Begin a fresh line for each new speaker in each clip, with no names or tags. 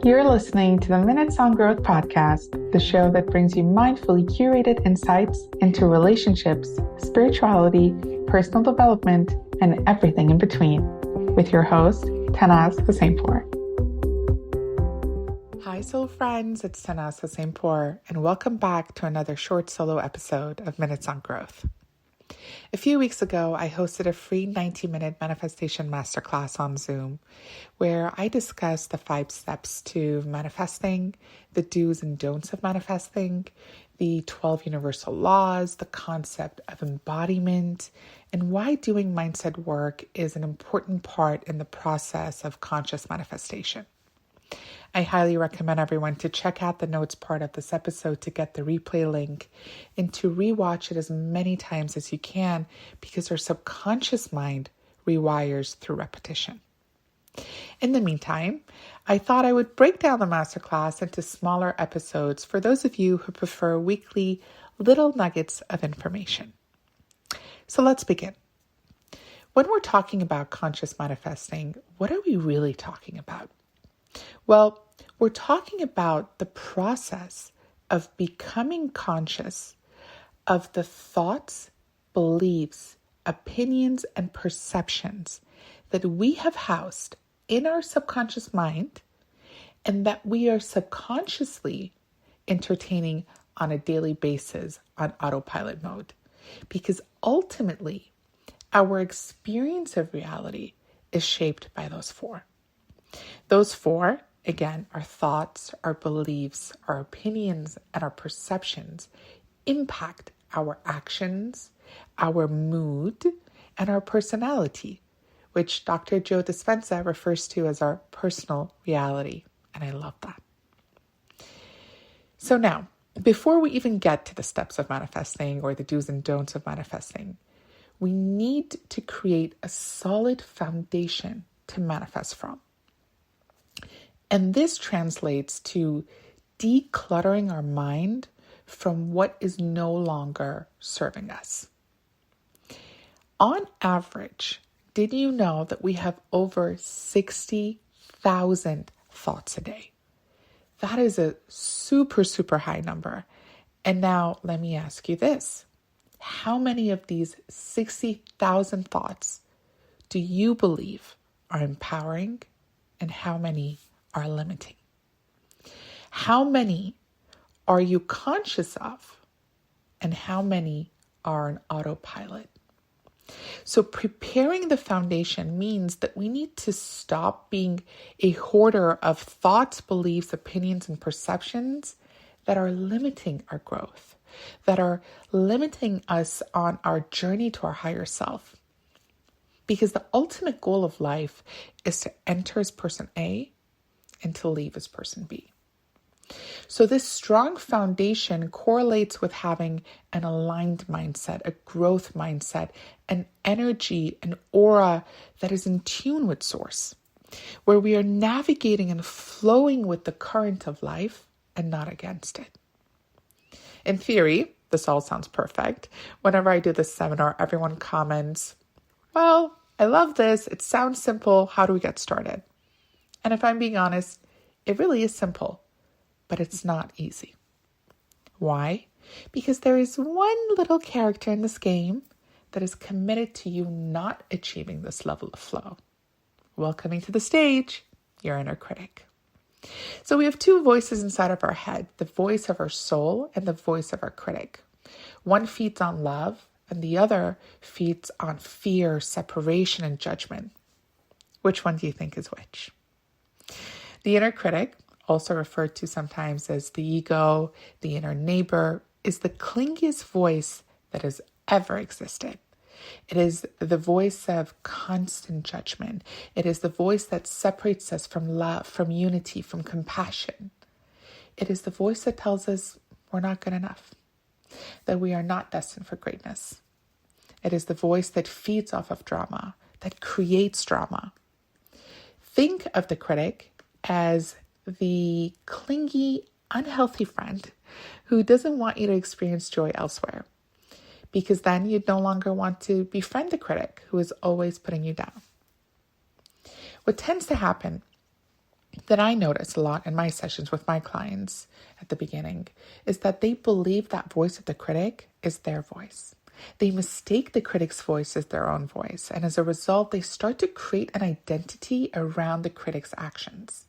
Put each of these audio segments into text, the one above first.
You're listening to the Minutes on Growth podcast, the show that brings you mindfully curated insights into relationships, spirituality, personal development, and everything in between, with your host, Tannaz Hosseinpour. Hi, soul friends, it's Tannaz Hosseinpour, and welcome back to another short solo episode of Minutes on Growth. A few weeks ago, I hosted a free 90-minute manifestation masterclass on Zoom, where I discussed the 5 steps to manifesting, the do's and don'ts of manifesting, the 12 universal laws, the concept of embodiment, and why doing mindset work is an important part in the process of conscious manifestation. I highly recommend everyone to check out the notes part of this episode to get the replay link and to rewatch it as many times as you can, because our subconscious mind rewires through repetition. In the meantime, I thought I would break down the masterclass into smaller episodes for those of you who prefer weekly little nuggets of information. So let's begin. When we're talking about conscious manifesting, what are we really talking about? Well, we're talking about the process of becoming conscious of the thoughts, beliefs, opinions, and perceptions that we have housed in our subconscious mind and that we are subconsciously entertaining on a daily basis on autopilot mode. Because ultimately, our experience of reality is shaped by those 4. Those 4, again, our thoughts, our beliefs, our opinions, and our perceptions impact our actions, our mood, and our personality, which Dr. Joe Dispenza refers to as our personal reality. And I love that. So now, before we even get to the steps of manifesting or the do's and don'ts of manifesting, we need to create a solid foundation to manifest from. And this translates to decluttering our mind from what is no longer serving us. On average, did you know that we have over 60,000 thoughts a day? That is a super high number. And now let me ask you this. How many of these 60,000 thoughts do you believe are empowering, and how many are limiting? How many are you conscious of, and how many are on autopilot? So preparing the foundation means that we need to stop being a hoarder of thoughts, beliefs, opinions, and perceptions that are limiting our growth, that are limiting us on our journey to our higher self. Because the ultimate goal of life is to enter as person A and to leave as person B. So this strong foundation correlates with having an aligned mindset, a growth mindset, an energy, an aura that is in tune with source, where we are navigating and flowing with the current of life and not against it. In theory, this all sounds perfect. Whenever I do this seminar, everyone comments, "Well, I love this. It sounds simple. How do we get started?" And if I'm being honest, it really is simple, but it's not easy. Why? Because there is one little character in this game that is committed to you not achieving this level of flow. Welcoming to the stage, your inner critic. So we have 2 voices inside of our head, the voice of our soul and the voice of our critic. One feeds on love, and the other feeds on fear, separation, and judgment. Which one do you think is which? The inner critic, also referred to sometimes as the ego, the inner neighbor, is the clingiest voice that has ever existed. It is the voice of constant judgment. It is the voice that separates us from love, from unity, from compassion. It is the voice that tells us we're not good enough, that we are not destined for greatness. It is the voice that feeds off of drama, that creates drama. Think of the critic as the clingy, unhealthy friend who doesn't want you to experience joy elsewhere, because then you'd no longer want to befriend the critic who is always putting you down. What tends to happen that I notice a lot in my sessions with my clients at the beginning is that they believe that voice of the critic is their voice. They mistake the critic's voice as their own voice, and as a result, they start to create an identity around the critic's actions.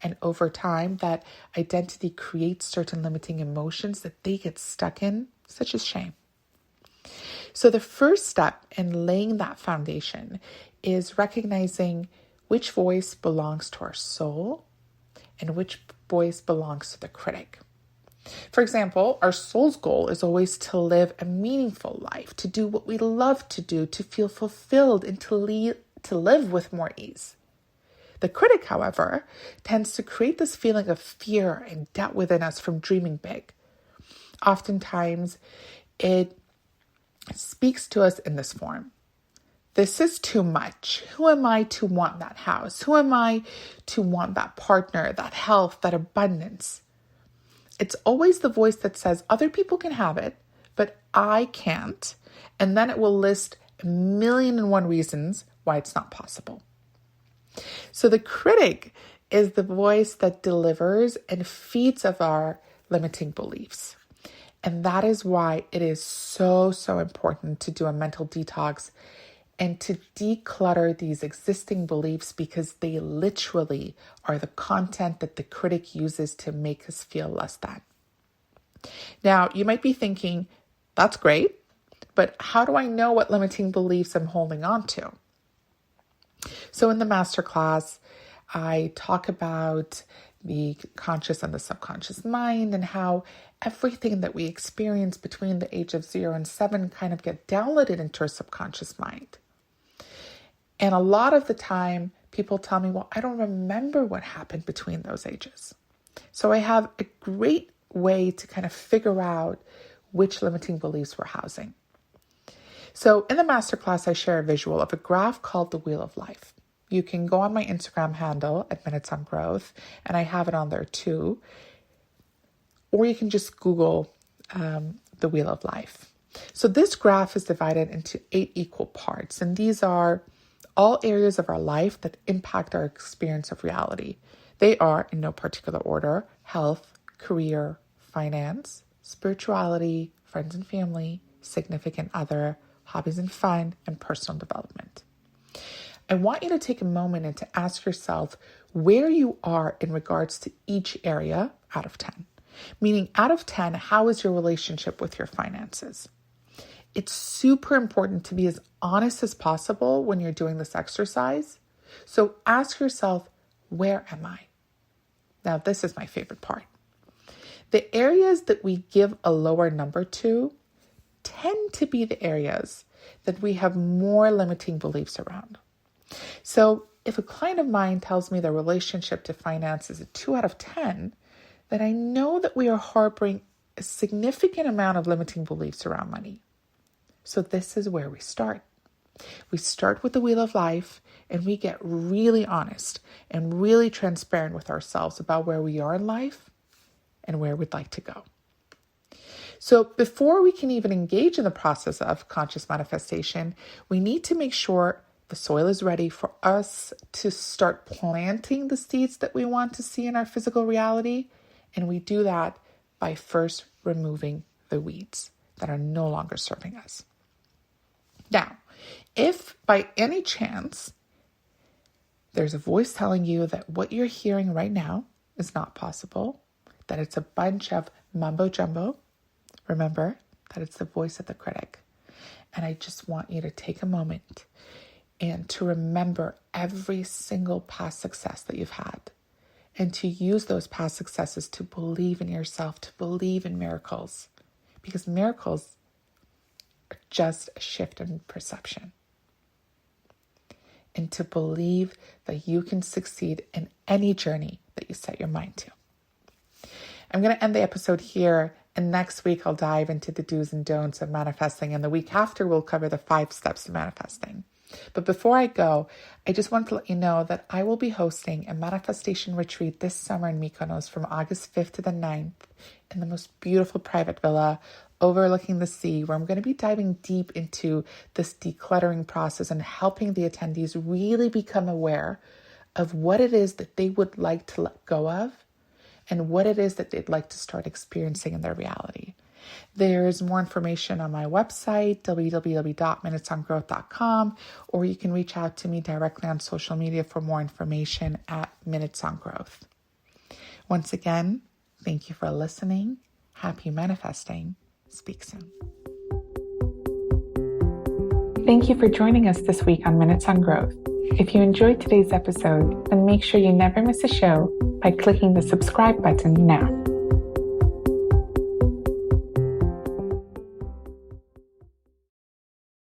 And over time, that identity creates certain limiting emotions that they get stuck in, such as shame. So the first step in laying that foundation is recognizing which voice belongs to our soul and which voice belongs to the critic. For example, our soul's goal is always to live a meaningful life, to do what we love to do, to feel fulfilled, and to live with more ease. The critic, however, tends to create this feeling of fear and doubt within us from dreaming big. Oftentimes, it speaks to us in this form. This is too much. Who am I to want that house? Who am I to want that partner, that health, that abundance? It's always the voice that says other people can have it, but I can't. And then it will list 1,000,001 reasons why it's not possible. So the critic is the voice that delivers and feeds of our limiting beliefs. And that is why it is so important to do a mental detox and to declutter these existing beliefs, because they literally are the content that the critic uses to make us feel less than. Now, you might be thinking, that's great, but how do I know what limiting beliefs I'm holding on to? So in the masterclass, I talk about the conscious and the subconscious mind and how everything that we experience between the age of 0 and 7 kind of get downloaded into our subconscious mind. And a lot of the time, people tell me, well, I don't remember what happened between those ages. So I have a great way to kind of figure out which limiting beliefs we're housing. So in the masterclass, I share a visual of a graph called the Wheel of Life. You can go on my Instagram handle at Minutes on Growth, and I have it on there too. Or you can just Google the Wheel of Life. So this graph is divided into 8 equal parts, and these are all areas of our life that impact our experience of reality. They are, in no particular order, health, career, finance, spirituality, friends and family, significant other, hobbies and fun, and personal development. I want you to take a moment and to ask yourself where you are in regards to each area out of 10. Meaning, out of 10, how is your relationship with your finances? It's super important to be as honest as possible when you're doing this exercise. So ask yourself, where am I? Now, this is my favorite part. The areas that we give a lower number to tend to be the areas that we have more limiting beliefs around. So if a client of mine tells me their relationship to finance is a 2 out of 10, then I know that we are harboring a significant amount of limiting beliefs around money. So this is where we start. We start with the Wheel of Life, and we get really honest and really transparent with ourselves about where we are in life and where we'd like to go. So before we can even engage in the process of conscious manifestation, we need to make sure the soil is ready for us to start planting the seeds that we want to see in our physical reality. And we do that by first removing the weeds that are no longer serving us. Now, if by any chance there's a voice telling you that what you're hearing right now is not possible, that it's a bunch of mumbo jumbo, remember that it's the voice of the critic. And I just want you to take a moment and to remember every single past success that you've had, and to use those past successes to believe in yourself, to believe in miracles, because miracles are just a shift in perception. And to believe that you can succeed in any journey that you set your mind to. I'm going to end the episode here, and next week I'll dive into the do's and don'ts of manifesting, and the week after we'll cover the 5 steps to manifesting. But before I go, I just want to let you know that I will be hosting a manifestation retreat this summer in Mykonos from August 5th to the 9th in the most beautiful private villa overlooking the sea, where I'm going to be diving deep into this decluttering process and helping the attendees really become aware of what it is that they would like to let go of and what it is that they'd like to start experiencing in their reality. There's more information on my website, www.minutesongrowth.com, or you can reach out to me directly on social media for more information at Minutes on Growth. Once again, thank you for listening. Happy manifesting. Speak soon. Thank you for joining us this week on Minutes on Growth. If you enjoyed today's episode, then make sure you never miss a show by clicking the subscribe button now.